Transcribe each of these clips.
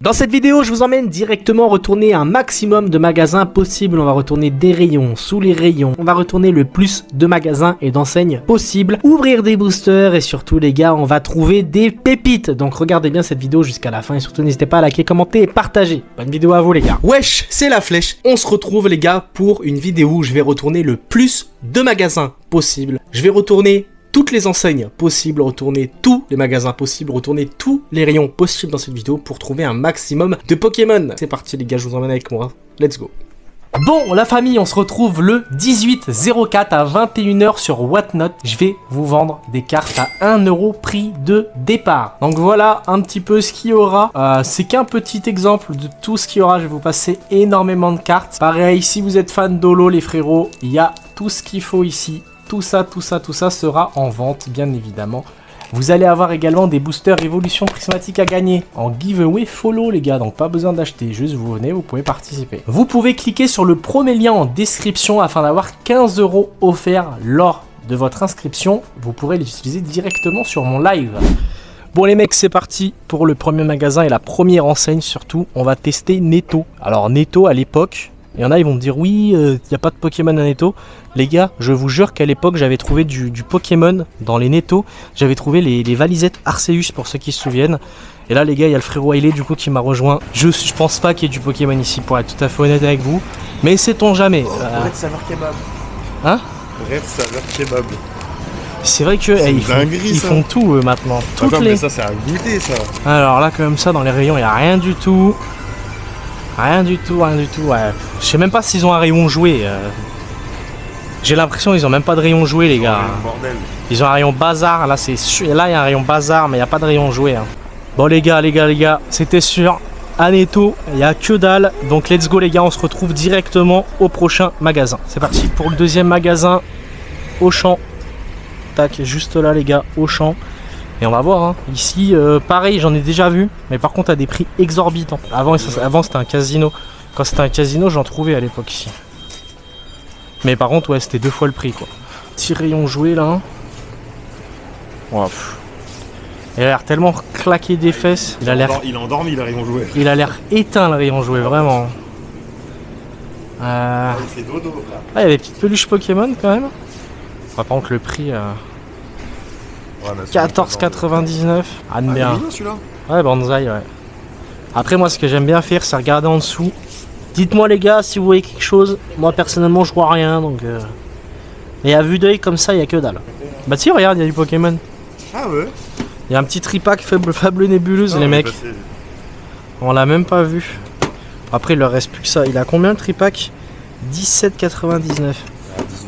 Dans cette vidéo, je vous emmène directement retourner un maximum de magasins possibles. On va retourner des rayons, sous les rayons. On va retourner le plus de magasins et d'enseignes possibles. Ouvrir des boosters et surtout les gars, on va trouver des pépites. Donc regardez bien cette vidéo jusqu'à la fin et surtout n'hésitez pas à liker, commenter et partager. Bonne vidéo à vous les gars. Wesh, c'est la flèche. On se retrouve les gars pour une vidéo où je vais retourner le plus de magasins possibles. Je vais retourner toutes les enseignes possibles, retourner tous les magasins possibles, retourner tous les rayons possibles dans cette vidéo pour trouver un maximum de Pokémon. C'est parti les gars, je vous emmène avec moi. Let's go. Bon la famille, on se retrouve le 18/04 à 21 h sur Whatnot. Je vais vous vendre des cartes à 1 € prix de départ. Donc voilà un petit peu ce qu'il y aura. C'est qu'un petit exemple de tout ce qu'il y aura. Je vais vous passer énormément de cartes. Pareil, si vous êtes fan d'Holo les frérots, il y a tout ce qu'il faut ici. Tout ça sera en vente, bien évidemment. Vous allez avoir également des boosters évolution prismatique à gagner en giveaway follow, les gars. Donc, pas besoin d'acheter, juste vous venez, vous pouvez participer. Vous pouvez cliquer sur le premier lien en description afin d'avoir 15 € offerts lors de votre inscription. Vous pourrez les utiliser directement sur mon live. Bon les mecs, c'est parti pour le premier magasin et la première enseigne surtout. On va tester Netto. Alors, Netto à l'époque... Il y en a, ils vont me dire, oui, il n'y a pas de Pokémon à Netto. Les gars, je vous jure qu'à l'époque, j'avais trouvé du Pokémon dans les Netto. J'avais trouvé les valisettes Arceus, pour ceux qui se souviennent. Et là, les gars, il y a le frérot Hailey, du coup, qui m'a rejoint. Je pense pas qu'il y ait du Pokémon ici, pour être tout à fait honnête avec vous. Mais sait-on jamais. Bref, saveur kebab. Hein? Bref, saveur kebab. C'est vrai que ils font tout maintenant. Attends, mais ça, c'est à goûter, ça. Alors là, comme ça, dans les rayons, il n'y a rien du tout. Rien du tout, ouais. Je sais même pas s'ils ont un rayon jouet. J'ai l'impression qu'ils ont même pas de rayon jouet, les gars. Ils ont un rayon bazar. Là, c'est sûr. Là, il y a un rayon bazar, mais il n'y a pas de rayon jouet. Hein. Bon, les gars, c'était sûr. À Netto, il n'y a que dalle. Donc, let's go, les gars. On se retrouve directement au prochain magasin. C'est parti pour le deuxième magasin. Auchan. Tac, juste là, les gars. Auchan. Et on va voir, hein. Ici, pareil, j'en ai déjà vu, mais par contre à des prix exorbitants. Avant c'était un casino. Quand c'était un casino, j'en trouvais à l'époque ici. Mais par contre, ouais, c'était 2 fois le prix, quoi. Petit rayon joué, là. Hein. Ouais, il a l'air tellement claqué des fesses. Il a endormi, le rayon joué. Il a l'air éteint, le rayon joué, vraiment. C'est dodo, là. Ah, il y a des petites peluches Pokémon, quand même. Par contre, le prix... 14,99. Anne bien. Ouais, bonsaï, ouais. Après, moi, ce que j'aime bien faire, c'est regarder en dessous. Dites-moi, les gars, si vous voyez quelque chose. Moi, personnellement, je vois rien. Donc, et à vue d'œil, comme ça, il n'y a que dalle. Bah, si, regarde, il y a du Pokémon. Ah ouais. Il y a un petit tripack fable nébuleuse, les mecs. On l'a même pas vu. Après, il leur reste plus que ça. Il a combien le tripack? 17,99.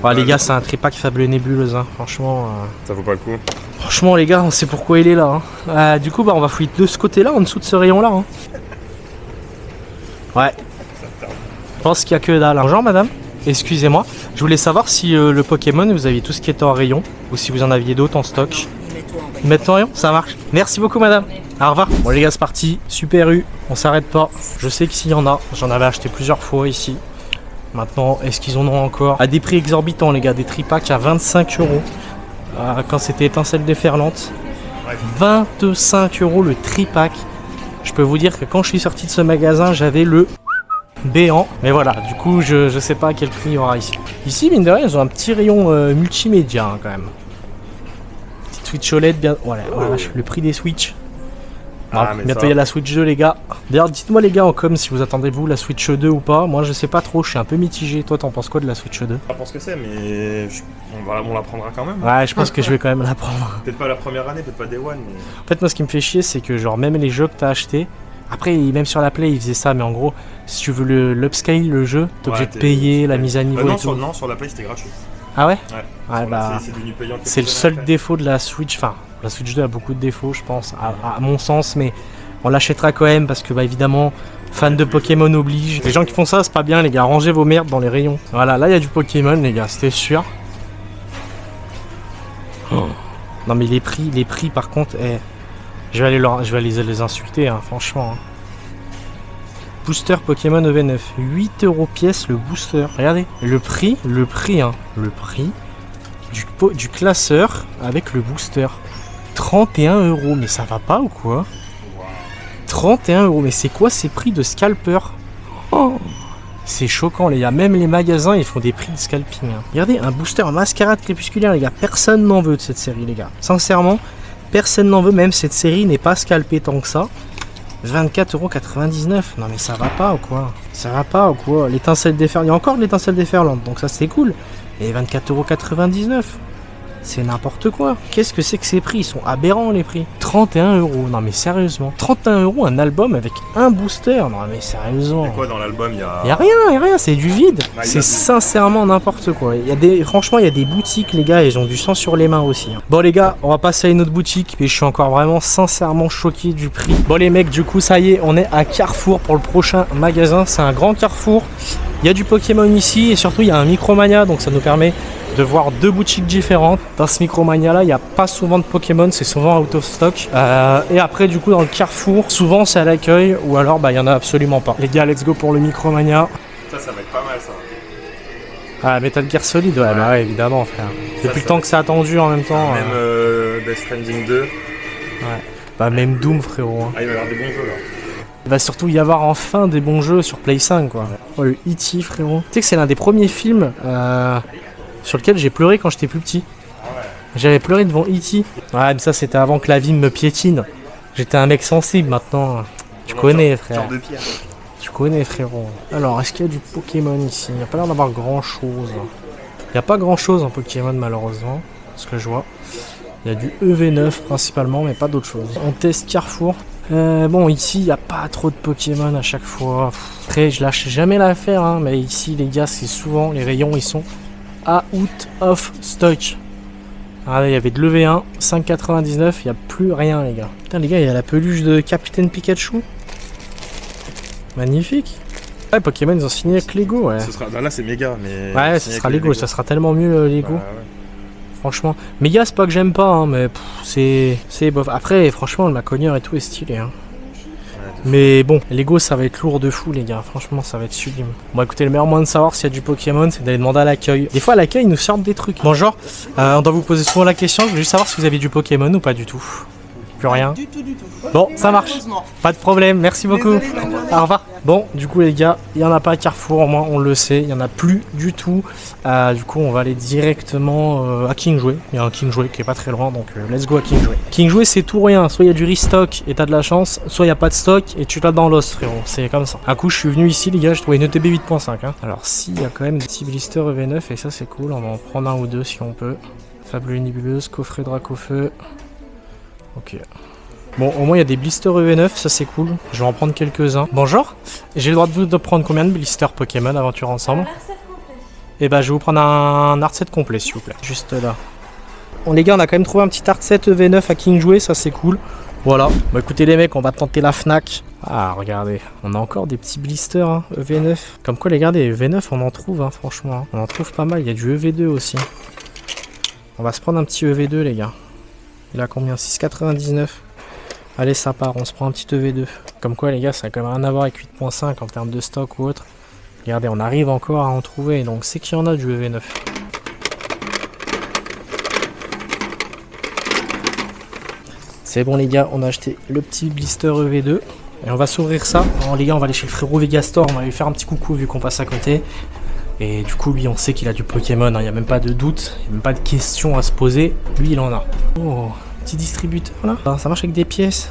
Ouais, les gars, c'est un tripack fable nébuleuse, hein. Franchement. Ça vaut pas le coup. Franchement, les gars, on sait pourquoi il est là. Hein. Du coup, bah, on va fouiller de ce côté-là, en dessous de ce rayon-là. Hein. Ouais. Je pense qu'il n'y a que dalle. Bonjour, madame. Excusez-moi. Je voulais savoir si le Pokémon, vous aviez tout ce qui était en rayon ou si vous en aviez d'autres en stock. Mettez en rayon, ça marche. Merci beaucoup, madame. Au revoir. Bon, les gars, c'est parti. Super U. On s'arrête pas. Je sais que s'il y en a, j'en avais acheté plusieurs fois ici. Maintenant, est-ce qu'ils en ont encore? À des prix exorbitants, les gars. Des tripacks à 25 €. Quand c'était étincelle déferlante. 25 € le tripack. Je peux vous dire que quand je suis sorti de ce magasin, j'avais le béant. Mais voilà, du coup, je sais pas à quel prix il y aura ici. Ici, mine de rien, ils ont un petit rayon multimédia hein, quand même. Petite Switch OLED, bien. Voilà, voilà, le prix des Switch. Bientôt il y a la Switch 2 les gars. D'ailleurs dites-moi les gars en com si vous attendez vous la Switch 2 ou pas. Moi je sais pas trop, je suis un peu mitigé. Toi t'en penses quoi de la Switch 2? Je pense que c'est mais on la prendra quand même. Ouais je pense que je vais quand même la prendre. Peut-être pas la première année, peut-être pas Day One mais... En fait moi ce qui me fait chier c'est que genre même les jeux que t'as acheté. Après même sur la Play ils faisaient ça mais en gros si tu veux l'upscale le jeu t'es obligé de payer la mise à niveau et tout. Non sur la Play c'était gratuit. Ah ouais? Ouais bah c'est le seul défaut de la Switch. Enfin la Switch 2 a beaucoup de défauts je pense à mon sens mais on l'achètera quand même parce que bah évidemment fan de Pokémon oblige. Les gens qui font ça c'est pas bien les gars, rangez vos merdes dans les rayons. Voilà là il y a du Pokémon les gars, c'était sûr. Oh. Non mais les prix par contre je vais les insulter hein, franchement. Hein. Booster Pokémon EV9, 8 € pièce le booster. Regardez le prix hein, le prix du classeur avec le booster. 31 €, mais ça va pas ou quoi? 31 €. Mais c'est quoi ces prix de scalper? Oh, c'est choquant les gars. Même les magasins ils font des prix de scalping. Hein. Regardez, un booster mascarade crépusculaire les gars. Personne n'en veut de cette série les gars. Sincèrement, personne n'en veut. Même cette série n'est pas scalpée tant que ça. 24,99 €. Non mais ça va pas ou quoi? Ça va pas ou quoi? L'étincelle déferlante. Il y a encore de l'étincelle déferlante. Donc ça c'est cool. Et 24,99 €. C'est n'importe quoi. Qu'est-ce que c'est que ces prix? Ils sont aberrants les prix. 31 €. Non mais sérieusement. 31 € un album avec un booster. Non mais sérieusement. Et quoi dans l'album? Il y a rien, c'est du vide. C'est sincèrement n'importe quoi. Franchement, il y a des boutiques les gars, ils ont du sang sur les mains aussi. Hein. Bon les gars, on va passer à une autre boutique. Mais je suis encore vraiment sincèrement choqué du prix. Bon les mecs, du coup ça y est, on est à Carrefour pour le prochain magasin. C'est un grand Carrefour. Il y a du Pokémon ici et surtout il y a un Micromania, donc ça nous permet de voir deux boutiques différentes. Dans ce Micromania là, il n'y a pas souvent de Pokémon, c'est souvent out of stock. Et après du coup dans le Carrefour, souvent c'est à l'accueil ou alors il y en a absolument pas. Les gars, let's go pour le Micromania. Ça va être pas mal ça. Ah, Metal Gear Solid, ouais, bah ouais, évidemment frère. Depuis le temps que c'est attendu en même temps. Même Death Stranding 2. Ouais. Bah même Doom frérot. Hein. Ah, il va y avoir des bons jeux là. Il va surtout y avoir enfin des bons jeux sur Play 5 quoi. Oh le E.T. frérot. Tu sais que c'est l'un des premiers films sur lequel j'ai pleuré quand j'étais plus petit. J'avais pleuré devant E.T. Ouais mais ça c'était avant que la vie me piétine. J'étais un mec sensible maintenant. Tu connais frère. Genre de pierre. Tu connais frérot. Alors est-ce qu'il y a du Pokémon ici? Il n'y a pas l'air d'avoir grand chose. Il n'y a pas grand chose en Pokémon malheureusement. Ce que je vois. Il y a du EV9 principalement mais pas d'autre chose. On teste Carrefour. Bon ici il n'y a pas trop de Pokémon à chaque fois. Après je lâche jamais l'affaire hein, mais ici les gars c'est souvent les rayons ils sont out of stock. Ah il y avait de l'EV1, 5,99, il n'y a plus rien les gars. Putain les gars il y a la peluche de Capitaine Pikachu. Magnifique. Ouais Pokémon ils ont signé avec Lego ouais. Là c'est méga mais... Ouais ce sera Lego, ça sera tellement mieux Lego. Ouais. Franchement, Méga c'est pas que j'aime pas, hein, mais c'est bof. Après, franchement, le Maconier et tout est stylé. Hein. Mais bon, Lego ça va être lourd de fou, les gars. Franchement, ça va être sublime. Bon, écoutez, le meilleur moyen de savoir s'il y a du Pokémon, c'est d'aller demander à l'accueil. Des fois, à l'accueil, ils nous sortent des trucs. Bonjour, on doit vous poser souvent la question. Je veux juste savoir si vous avez du Pokémon ou pas du tout. Plus rien. Du tout. Bon, ça marche. Pas de problème. Merci beaucoup. Au revoir. Bon, du coup, les gars, il n'y en a pas à Carrefour. Au moins, on le sait. Il n'y en a plus du tout. Du coup, on va aller directement à Kingsway. Il y a un Kingsway qui est pas très loin. Donc, let's go à Kingsway. Kingsway, c'est tout ou rien. Soit il y a du restock et t'as de la chance. Soit il n'y a pas de stock et tu l'as dans l'os, frérot. C'est comme ça. Un coup, je suis venu ici, les gars. Je trouvais une ETB 8.5. Hein. Alors, s'il y a quand même des petits blisters EV9 et ça, c'est cool. On va en prendre un ou deux si on peut. Fabuleux nébuleuse, coffret Dracofeu. Ok. Bon, au moins il y a des blisters EV9, ça c'est cool. Je vais en prendre quelques-uns. Bonjour, j'ai le droit de prendre combien de blisters Pokémon Aventure Ensemble? Et bah je vais vous prendre un art set complet s'il vous plaît. Juste là. Bon les gars, on a quand même trouvé un petit art set EV9 à Kingsway, ça c'est cool. Voilà. Bon écoutez les mecs, on va tenter la Fnac. Ah regardez, on a encore des petits blisters hein, EV9. Comme quoi les gars, des EV9 on en trouve hein, franchement. Hein. On en trouve pas mal, il y a du EV2 aussi. On va se prendre un petit EV2 les gars. Il a combien? 6,99. Allez ça part, on se prend un petit EV2. Comme quoi les gars, ça a quand même rien à voir avec 8.5 en termes de stock ou autre. Regardez, on arrive encore à en trouver, donc c'est qu'il y en a du EV9. C'est bon les gars, on a acheté le petit blister EV2. Et on va s'ouvrir ça. Bon, les gars, on va aller chez le frérot Vegastore, on va lui faire un petit coucou vu qu'on passe à côté. Et du coup, lui, on sait qu'il a du Pokémon, il n'y a même pas de doute, il n'y a même pas de question à se poser. Lui, il en a. Oh, petit distributeur là. Ça marche avec des pièces.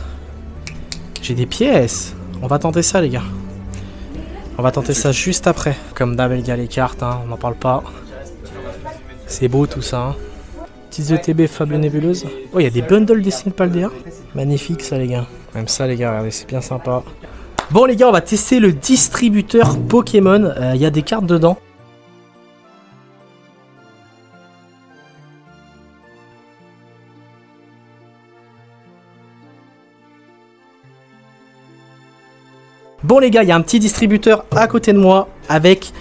J'ai des pièces. On va tenter ça, les gars. On va tenter ça juste après. Comme d'hab, les gars, les cartes, hein, on n'en parle pas. C'est beau tout ça. Hein. Petites ETB Fable Nébuleuse. Oh, il y a des bundles dessinés de Paldea. Magnifique ça, les gars. Même ça, les gars, regardez, c'est bien sympa. Bon, les gars, on va tester le distributeur Pokémon. Il y a des cartes dedans. Bon les gars, il y a un petit distributeur à côté de moi avec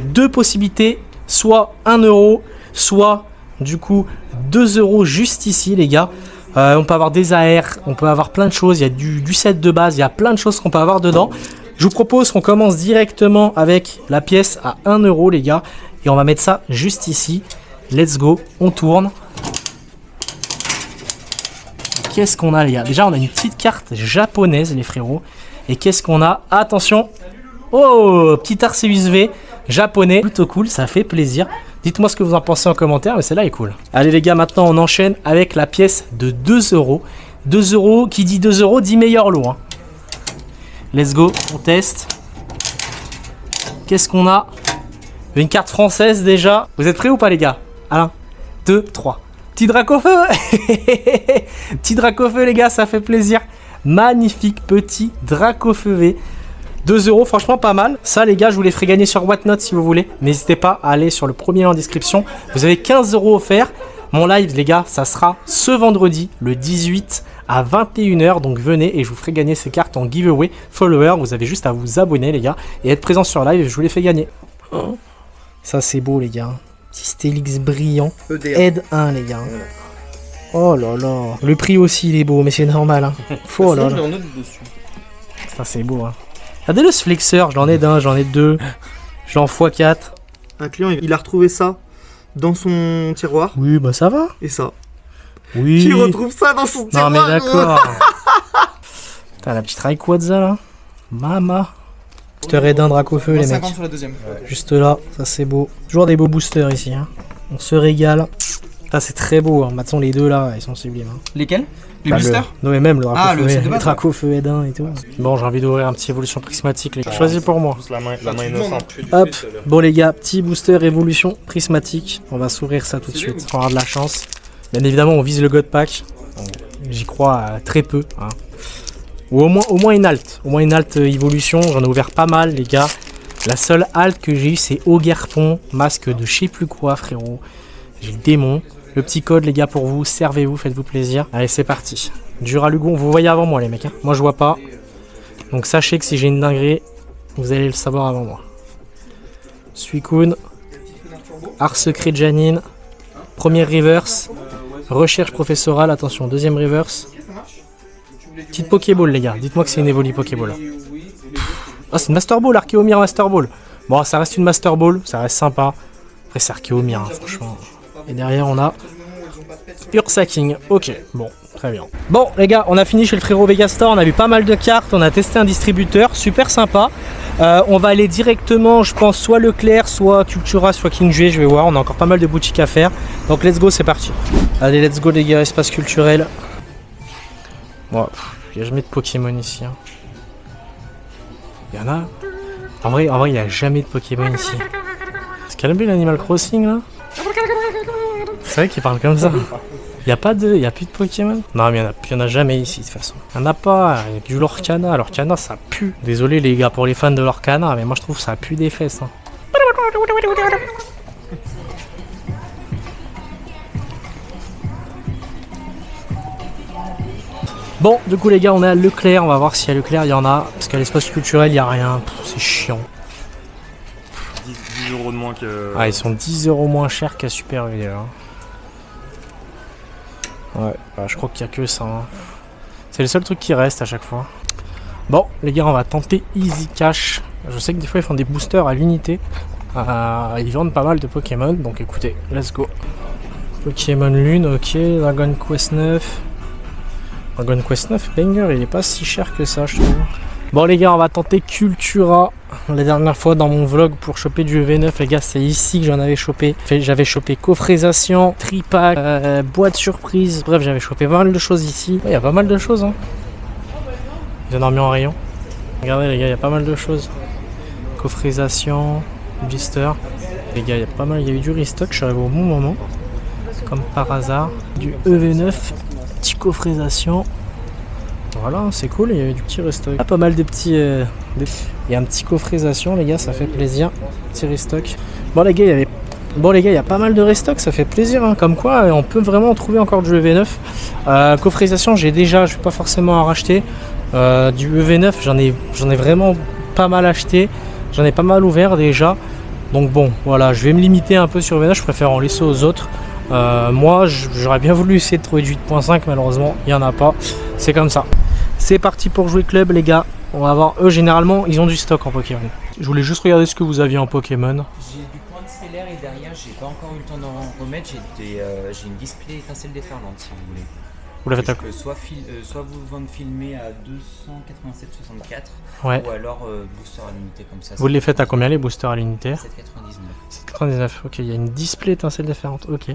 deux possibilités, soit 1 €, soit du coup 2 € juste ici les gars. On peut avoir des AR, on peut avoir plein de choses, il y a du set de base, il y a plein de choses qu'on peut avoir dedans. Je vous propose qu'on commence directement avec la pièce à 1 € les gars. Et on va mettre ça juste ici. Let's go, on tourne. qu'est-ce qu'on a les gars? Déjà on a une petite carte japonaise les frérots. Et qu'est-ce qu'on a? Attention. Oh, petit Arceus V japonais. Plutôt cool, ça fait plaisir. Dites-moi ce que vous en pensez en commentaire, mais celle-là est cool. Allez les gars, maintenant on enchaîne avec la pièce de 2 €. 2 €, qui dit 2 € dit meilleur lot. Hein. Let's go, on teste. Qu'est-ce qu'on a? Une carte française déjà. Vous êtes prêts ou pas les gars? 1, 2, 3. Petit Dracofeu. Petit Dracofeu les gars, ça fait plaisir. Magnifique petit Dracofeu V. 2 €, franchement pas mal. Ça les gars, je vous les ferai gagner sur Whatnot si vous voulez. N'hésitez pas à aller sur le premier lien en description. Vous avez 15 € offerts. Mon live les gars, ça sera ce vendredi, le 18 à 21 h. Donc venez et je vous ferai gagner ces cartes en giveaway follower. Vous avez juste à vous abonner les gars et être présent sur live et je vous les fais gagner. Oh. Ça c'est beau les gars. Petit Stélix brillant. Aide 1 les gars. Oh là là. Le prix aussi il est beau mais c'est normal. Hein. Oh là là. Ça c'est beau hein. Regardez le flexeur, j'en ai d'un, j'en ai deux. J'en x4. Un client il a retrouvé ça dans son tiroir. Oui bah ça va. Et ça. Oui. Qui retrouve ça dans son tiroir? Non mais d'accord. Putain la petite Rayquaza là. Mama. Booster d'un Dracofeu les mecs. Sur la deuxième. Juste là, ça c'est beau. Toujours des beaux boosters ici. Hein. On se régale. Ça c'est très beau. Hein. Maintenant les deux là, ils sont sublimes. Hein. Lesquels? Les Bah, boosters? Non mais même le Dracofeu, le Dracofeu Edin et tout. Bon j'ai envie d'ouvrir un petit évolution prismatique. Les gars. Choisis pour moi. La main innocente. Hop. Bon les gars, petit booster évolution prismatique. On va s'ouvrir ça tout de suite. On aura de la chance. Bien évidemment on vise le God Pack. J'y crois très peu. Hein. Ou au moins une alt. Au moins une alt évolution. J'en ai ouvert pas mal les gars. La seule alt que j'ai eu c'est Ogerpon. Masque de je sais plus quoi frérot. J'ai le démon. Le petit code les gars pour vous. Servez-vous, faites-vous plaisir. Allez c'est parti. Duralugon, vous voyez avant moi les mecs. Hein. Moi je vois pas. Donc sachez que si j'ai une dinguerie, vous allez le savoir avant moi. Suicune. Art secret Janine. Première reverse. Recherche professorale. Attention, deuxième reverse. Petite Pokéball les gars, dites-moi que c'est une Evoli Pokéball. Ah c'est une Master Ball, Archéomir Master Ball. Bon ça reste une Master Ball, ça reste sympa. Après c'est Archéomir hein, franchement. Et derrière on a Ursaking, ok, bon, très bien. Bon les gars, on a fini chez le frérot Vegastar, on a vu pas mal de cartes, on a testé un distributeur, super sympa. On va aller directement, je pense, soit Leclerc, soit Cultura, soit King J, je vais voir, on a encore pas mal de boutiques à faire. Donc let's go, c'est parti. Allez, let's go les gars, espace culturel. Bon, il n'y a jamais de Pokémon ici. Hein. Il y en a. En vrai, il n'y a jamais de Pokémon ici. C'est calmé l'Animal Crossing là. C'est vrai qu'il parle comme ça. Il n'y a plus de Pokémon. Non, mais il n'y en a jamais ici de toute façon. Il n'y en a pas. Il y a du Lorcana. Lorcana, ça pue. Désolé les gars pour les fans de Lorcana, mais moi je trouve que ça pue des fesses. Hein. Bon, du coup les gars, on est à Leclerc, on va voir si à Leclerc il y en a, parce qu'à l'espace culturel il n'y a rien, c'est chiant. 10 € de moins que... Ah, ils sont 10 € moins chers qu'à Super U là. Ouais, bah, je crois qu'il n'y a que ça. Hein. C'est le seul truc qui reste à chaque fois. Bon, les gars, on va tenter Easy Cash. Je sais que des fois ils font des boosters à l'unité. Ils vendent pas mal de Pokémon, donc écoutez, let's go. Pokémon Lune, ok, Dragon Quest 9. Dragon Quest 9, banger, il est pas si cher que ça, je trouve. Bon les gars, on va tenter Cultura. La dernière fois dans mon vlog pour choper du V9, les gars, c'est ici que j'en avais chopé. J'avais chopé coffrisation, tripack, boîte surprise. Bref, j'avais chopé pas mal de choses ici. Il y a pas mal de choses. Hein. Ils en ont mis en rayon. Regardez les gars, il y a pas mal de choses. Coffrisation, blister. Les gars, il y a pas mal. Il y a eu du restock, je suis arrivé au bon moment. Comme par hasard. Du EV9. Petit coffrisation. Voilà, c'est cool, il y a du petit restock. Ah, pas mal de petits... Il y a un petit coffrisation, les gars, ça fait plaisir. Petit restock. Bon les gars, il y a pas mal de restock, ça fait plaisir. Hein. Comme quoi, on peut vraiment trouver encore du EV9. Coffrisation, je vais pas forcément en racheter. Du EV9, j'en ai vraiment pas mal acheté. J'en ai pas mal ouvert déjà. Donc bon, voilà, je vais me limiter un peu sur EV9, je préfère en laisser aux autres. Moi j'aurais bien voulu essayer de trouver du 8.5, malheureusement il n'y en a pas, c'est comme ça. C'est parti pour jouer club les gars, on va voir. Eux généralement ils ont du stock en Pokémon. Je voulais juste regarder ce que vous aviez en Pokémon. J'ai du point de stellaire et derrière j'ai pas encore eu le temps d'en remettre, j'ai une display étincelle déferlante si vous voulez. Vous l'avez fait à Je peux soit vous vendre filmé à 287,64 Ouais. ou alors booster à l'unité comme ça. Vous les faites à combien les boosters à l'unité? 7,99. 7,99. Ok, il y a une display étincelle différente. Ok.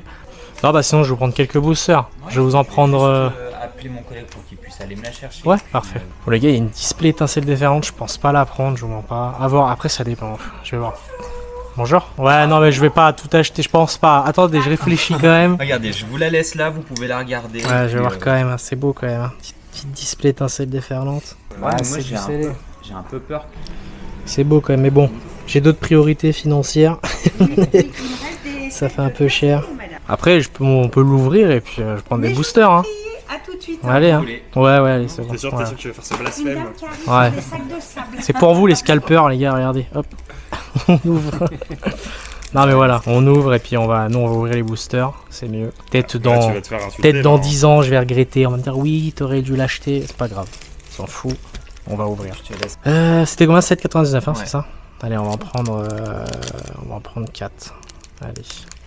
Non, bah sinon je vais vous prendre quelques boosters. Ouais, je vais vous en prendre. Juste, appeler mon collègue pour qu'il puisse aller me la chercher. Ouais, puis, parfait. Bon, les gars, il y a une display étincelle différente. Je pense pas la prendre, je vous mens pas. À voir, après ça dépend. Je vais voir. Bonjour. Ouais, non, mais je vais pas tout acheter, je pense pas. Attendez, je réfléchis quand même. Regardez, je vous la laisse là, vous pouvez la regarder. Ouais, je vais voir quand même. Hein. C'est beau quand même. Hein. Petite display étincelle déferlante. Ouais, Ah, moi c'est j'ai du scellé. un peu peur. C'est beau quand même, mais bon. J'ai d'autres priorités financières. Ça fait un peu cher. Après, on peut l'ouvrir et puis je prends des boosters. Hein. À tout de suite. Allez, hein. Ouais, allez, c'est bon. T'es sûr que tu veux faire ce blasphème? Ouais. C'est pour vous les scalpers, les gars, regardez. Hop. On ouvre. Non, mais voilà, on ouvre et puis nous, on va ouvrir les boosters. C'est mieux. Peut-être Là, tu dans, vas te faire insulter, peut-être dans là, hein. 10 ans, je vais regretter. On va me dire, oui, t'aurais dû l'acheter. C'est pas grave. On s'en fout. On va ouvrir. Je te laisse. C'était combien? 7,99, hein, Ouais. c'est ça? Allez, on va en prendre 4. Allez,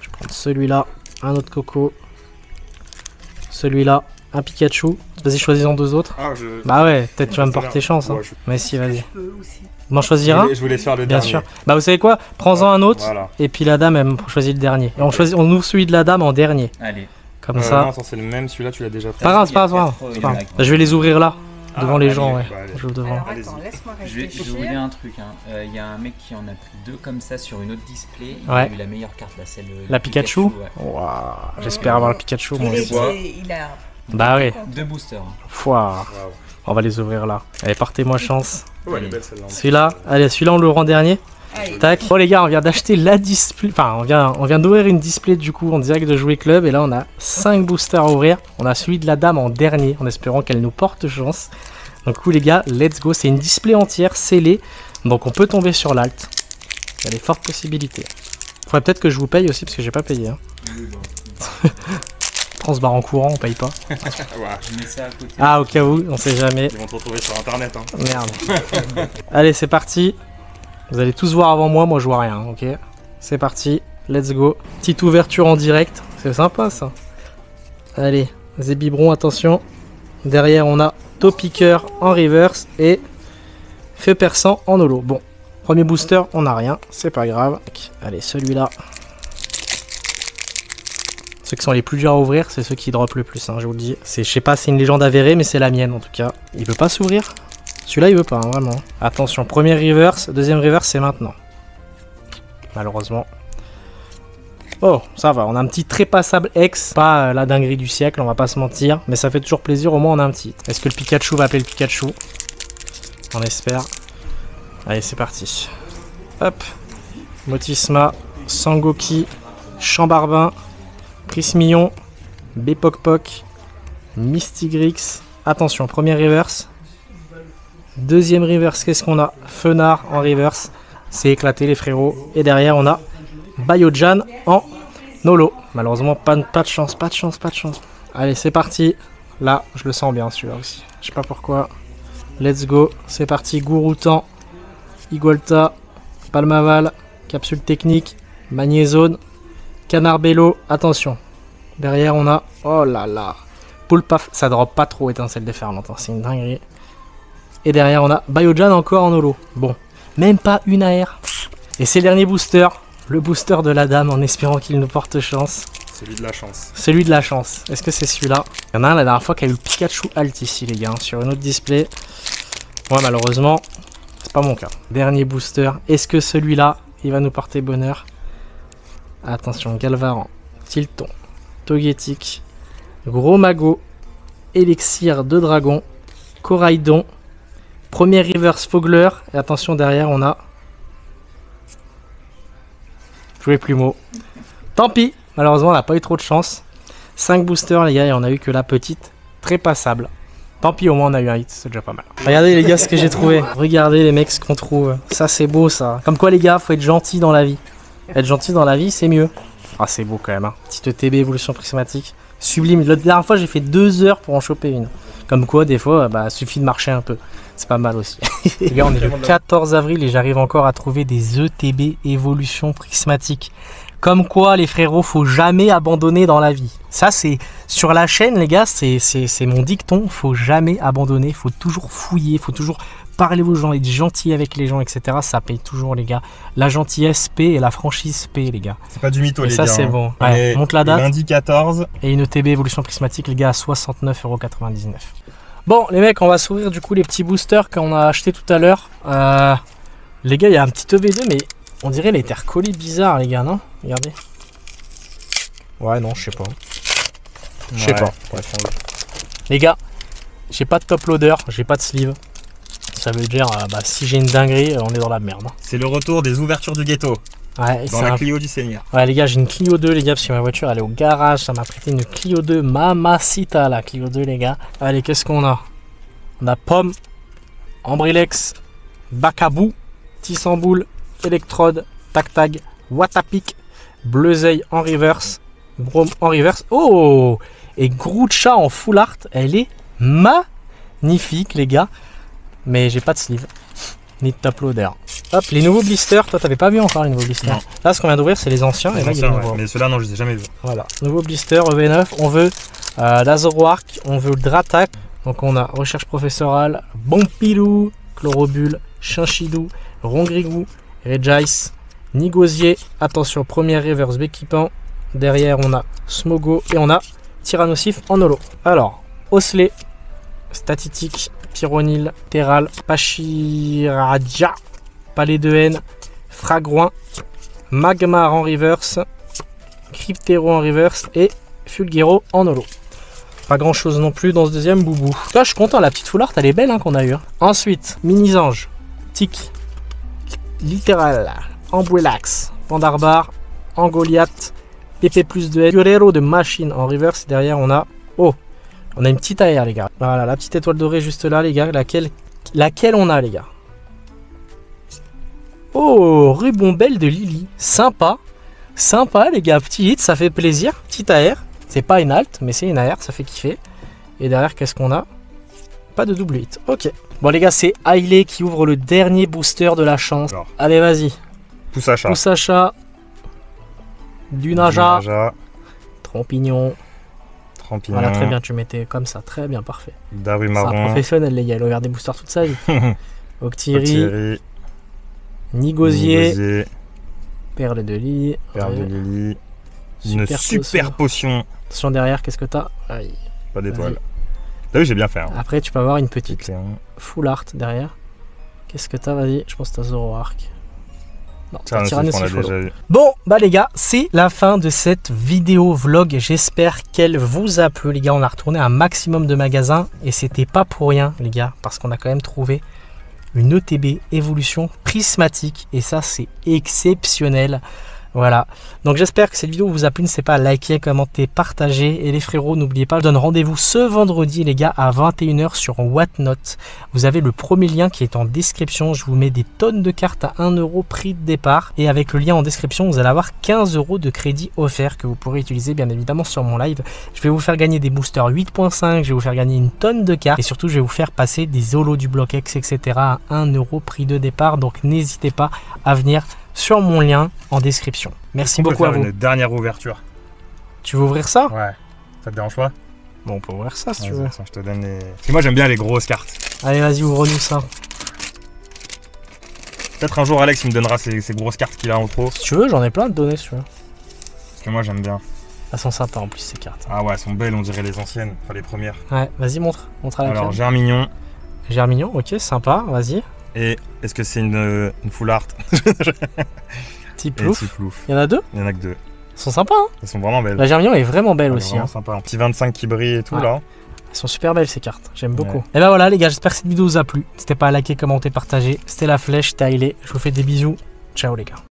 je vais prendre celui-là, un autre Coco, celui-là, un Pikachu. Vas-y, choisis-en deux autres. Ah, Bah ouais, peut-être tu vas me c'est porter bien. chance. Hein. Ouais, Mais si, vas-y. peux aussi. M'en choisir un? je voulais faire le Bien dernier. sûr. Bah vous savez quoi? Prends-en un autre, Voilà. et puis la dame, elle choisit le dernier. Et on ouvre celui de la dame en dernier. Allez. Comme Non, ça. attends, c'est le même, celui-là, tu l'as déjà pris. Pas grave, c'est pas grave. C'est pas grave. Bah, je vais les ouvrir là, devant les allez, gens, ouais. bah, allez. Je ouvre devant. Alors Allez-y. attends, laisse-moi Je vais réfléchir. vous dire un truc. Il y a un mec qui en a pris deux comme ça sur une autre display. Il Ouais. a eu la meilleure carte là, celle. La Pikachu? ouais. Waouh, j'espère avoir le Pikachu, moi Il aussi. il a. Bah ouais. Deux boosters. Fouah. Waouh. On va les ouvrir là. Allez, partez-moi chance. Ouais, elle est belle celle-là. Celui-là, allez, celui-là on l'ouvre en dernier. Allez. Tac. Bon les gars, on vient d'acheter la display. Enfin, on vient d'ouvrir une display du coup en direct de Jouer Club. Et là, on a 5 boosters à ouvrir. On a celui de la dame en dernier, en espérant qu'elle nous porte chance. Donc, coup, les gars, let's go. C'est une display entière scellée. Donc, on peut tomber sur l'alt. Il y a des fortes possibilités. Faudrait peut-être que je vous paye aussi parce que j'ai pas payé. Hein. On se barre en courant, on paye pas. Ouais. Je mets ça à côté. Ah, au cas où, on sait jamais. Ils vont te retrouver sur internet. Hein. Merde. Allez, c'est parti. Vous allez tous voir avant moi je vois rien, ok? C'est parti, let's go. Petite ouverture en direct, c'est sympa ça. Allez, Zébibron, attention. Derrière, on a Topiqueur en reverse et Feu perçant en holo. Bon, premier booster, on n'a rien, c'est pas grave. Allez, celui-là. Ceux qui sont les plus durs à ouvrir, c'est ceux qui drop le plus, hein, je vous le dis. Je sais pas, c'est une légende avérée, mais c'est la mienne en tout cas. Il veut pas s'ouvrir? Celui-là, il veut pas, hein, vraiment. Attention, premier reverse, deuxième reverse, c'est maintenant. Malheureusement. Oh, ça va, on a un petit trépassable X. Pas la dinguerie du siècle, on va pas se mentir. Mais ça fait toujours plaisir, au moins on a un petit. Est-ce que le Pikachu va appeler le Pikachu? On espère. Allez, c'est parti. Hop. Motisma, Sangoki, Chambarbin, Prismillon, Bepokpok, Mystigrix. Attention, premier reverse. Deuxième reverse, qu'est-ce qu'on a? Fenard en reverse. C'est éclaté les frérots. Et derrière, on a Biojan en holo. Malheureusement, pas de chance, pas de chance, pas de chance. Allez, c'est parti. Là, je le sens bien celui-là aussi. Je sais pas pourquoi. Let's go. C'est parti. Gouroutan, Igualta, Palmaval, Capsule Technique, Magnézone, Canarbello. Attention. Derrière, on a... Oh là là. Poulpaf. Ça drop pas trop étincelle déferlante. Hein. C'est une dinguerie. Et derrière, on a Biojan encore en holo. Bon. Même pas une AR. Et c'est le dernier booster. Le booster de la dame en espérant qu'il nous porte chance. Celui de la chance. Celui de la chance. Est-ce que c'est celui-là? Il y en a un la dernière fois qui a eu le Pikachu Alt ici, les gars, hein, sur une autre display. Moi, malheureusement, c'est pas mon cas. Dernier booster. Est-ce que celui-là, il va nous porter bonheur? Attention, Galvaran, Tilton, Togetic, Gros Mago, Élixir de Dragon, Coraidon, premier reverse Fogler. Et attention, derrière, on a... Jouer Plumeau. Tant pis, malheureusement, on n'a pas eu trop de chance. 5 boosters, les gars, et on a eu que la petite. Très passable. Tant pis, au moins, on a eu un hit, c'est déjà pas mal. Regardez, les gars, ce que j'ai trouvé. Regardez, les mecs, ce qu'on trouve. Ça, c'est beau, ça. Comme quoi, les gars, faut être gentil dans la vie. Être gentil dans la vie, c'est mieux. Ah, c'est beau quand même. Hein. Petite ETB, évolution prismatique. Sublime. La dernière fois, j'ai fait 2 heures pour en choper une. Comme quoi, des fois, bah, suffit de marcher un peu. C'est pas mal aussi. Les gars, on est le 14 avril et j'arrive encore à trouver des ETB évolution prismatique. Comme quoi, les frérots, faut jamais abandonner dans la vie. Ça, c'est sur la chaîne, les gars, c'est mon dicton. Faut jamais abandonner, faut toujours fouiller, faut toujours parler aux gens, être gentil avec les gens, etc. Ça paye toujours, les gars. La gentillesse paie et la franchise paie, les gars. C'est pas du mytho, Et les ça, gars. c'est hein. bon. Ouais, monte la date. Lundi 14. Et une ETB évolution prismatique, les gars, à 69,99 €. Bon, les mecs, on va s'ouvrir du coup les petits boosters qu'on a acheté tout à l'heure. Les gars, il y a un petit EV2, mais on dirait les terres collées bizarres, les gars, non? Regardez. Ouais, non, je sais pas. Je sais pas. Bref. Les gars, j'ai pas de top loader, j'ai pas de sleeve. Ça veut dire, si j'ai une dinguerie, on est dans la merde. C'est le retour des ouvertures du ghetto. Ouais, Dans la Clio du Seigneur. Ouais, les gars, j'ai une Clio 2, les gars, parce que ma voiture, elle est au garage. Ça m'a prêté une Clio 2 Mamacita, la Clio 2, les gars. Allez, qu'est-ce qu'on a? On a Pomme, Ambrilex, Bacabou, Tissamboul, Electrode, Tac-Tag, Watapic, Bleuzeil en reverse, Brome en reverse. Oh! Et Groucha en full art, elle est magnifique, les gars. Mais j'ai pas de sleeve, ni de top loader. Hop, les nouveaux blisters. Toi, t'avais pas vu encore les nouveaux blisters? Non. Là, ce qu'on vient d'ouvrir, c'est les anciens. Et là, il y a les nouveaux. Mais ceux-là, non, je les ai jamais vus. Voilà, nouveau blister EV9, on veut la Zoroark, on veut le Dratak, donc on a recherche professorale, Bompilou, Chlorobule, Chinchidou, Rongrigou, Regice, Nigosier, attention, première reverse Béquipant, derrière on a Smogo et on a Tyrannosif en holo. Alors, Osley, Statitique, Pyronil, Terral, Pachiradia, Palais de Haine, Fragroin, Magmar en reverse, Cryptero en reverse et Fulguero en holo. Pas grand chose non plus dans ce deuxième boubou. Là, je suis content, la petite full art, elle est belle qu'on a eu. Ensuite, Mini-Ange, Tic, Littéral, Ambouelax, Pandarbar, Angoliath, PP plus de Guerrero de Machine en reverse. Derrière, on a on a une petite AR, les gars. Voilà, la petite étoile dorée juste là, les gars. Laquelle on a, les gars? Oh, Rubombelle de Lily. Sympa. Sympa, les gars. Petit hit, ça fait plaisir. Petite AR. C'est pas une alt, mais c'est une AR, ça fait kiffer. Et derrière, qu'est-ce qu'on a? Pas de double hit. Ok. Bon, les gars, c'est Hailey qui ouvre le dernier booster de la chance. Alors. Allez, vas-y. Poussacha. Poussacha. Dunaja. Dunaja. Trompignon. Trampignon. Voilà, très bien, tu mettais comme ça. Très bien, parfait. C'est un Darumaron. professionnel, les gars. Il a ouvert des boosters toute sa vie. Octiri. Thierry. Nigosier. Perle de lit. Perle Ouais. de Lily. Une Super super potion. Attention derrière, qu'est-ce que t'as? Aïe. Pas d'étoile. T'as vu, j'ai bien fait. Hein. Après, tu peux avoir une petite Éclairant. full art derrière. Qu'est-ce que t'as? Vas-y, je pense que t'as Zoroark. Non, Ça, t'as on Tyrannosif l'a Holo. déjà eu. Bon, bah les gars, c'est la fin de cette vidéo vlog. J'espère qu'elle vous a plu. Les gars, on a retourné un maximum de magasins. Et c'était pas pour rien, les gars, parce qu'on a quand même trouvé une ETB évolution prismatique. Et ça, c'est exceptionnel. Voilà, donc j'espère que cette vidéo vous a plu. N'hésitez pas à liker, commenter, partager. Et les frérots, n'oubliez pas, je donne rendez-vous ce vendredi, les gars, à 21 h sur Whatnot. Vous avez le premier lien qui est en description. Je vous mets des tonnes de cartes à 1 € prix de départ. Et avec le lien en description, vous allez avoir 15 € de crédit offert que vous pourrez utiliser bien évidemment sur mon live. Je vais vous faire gagner des boosters 8.5, je vais vous faire gagner une tonne de cartes. Et surtout, je vais vous faire passer des holos du bloc X, etc. à 1 € prix de départ. Donc n'hésitez pas à venir sur mon lien en description. Merci beaucoup à vous. Une dernière ouverture. Tu veux ouvrir ça? Ouais. Ça te dérange pas? Bon, on peut ouvrir ça si tu Vas-y, veux. attends, je te donne les. Parce que moi j'aime bien les grosses cartes. Allez, vas-y, ouvre-nous ça. Peut-être un jour Alex il me donnera ces grosses cartes qu'il a en trop. Si tu veux, j'en ai plein de données si tu veux. Parce que moi j'aime bien. Elles sont sympas en plus ces cartes. Ah ouais, elles sont belles, on dirait les anciennes, enfin les premières. Ouais, vas-y, montre à la Alors cam. j'ai un mignon. Germignon, ok, sympa, vas-y. Et est-ce que c'est une full art? Petit Et plouf. petit plouf. Il y en a deux? Il y en a que deux. Elles sont sympas, hein? Elles sont vraiment belles. La Germignon est vraiment belle Elle est aussi. vraiment Hein. sympa. Un petit 25 qui brille et tout Ouais. là. Elles sont super belles ces cartes, j'aime beaucoup. Ouais. Et ben voilà les gars, j'espère que cette vidéo vous a plu. N'hésitez pas à liker, commenter, partager. C'était la flèche, c'était Hailey. Je vous fais des bisous. Ciao les gars.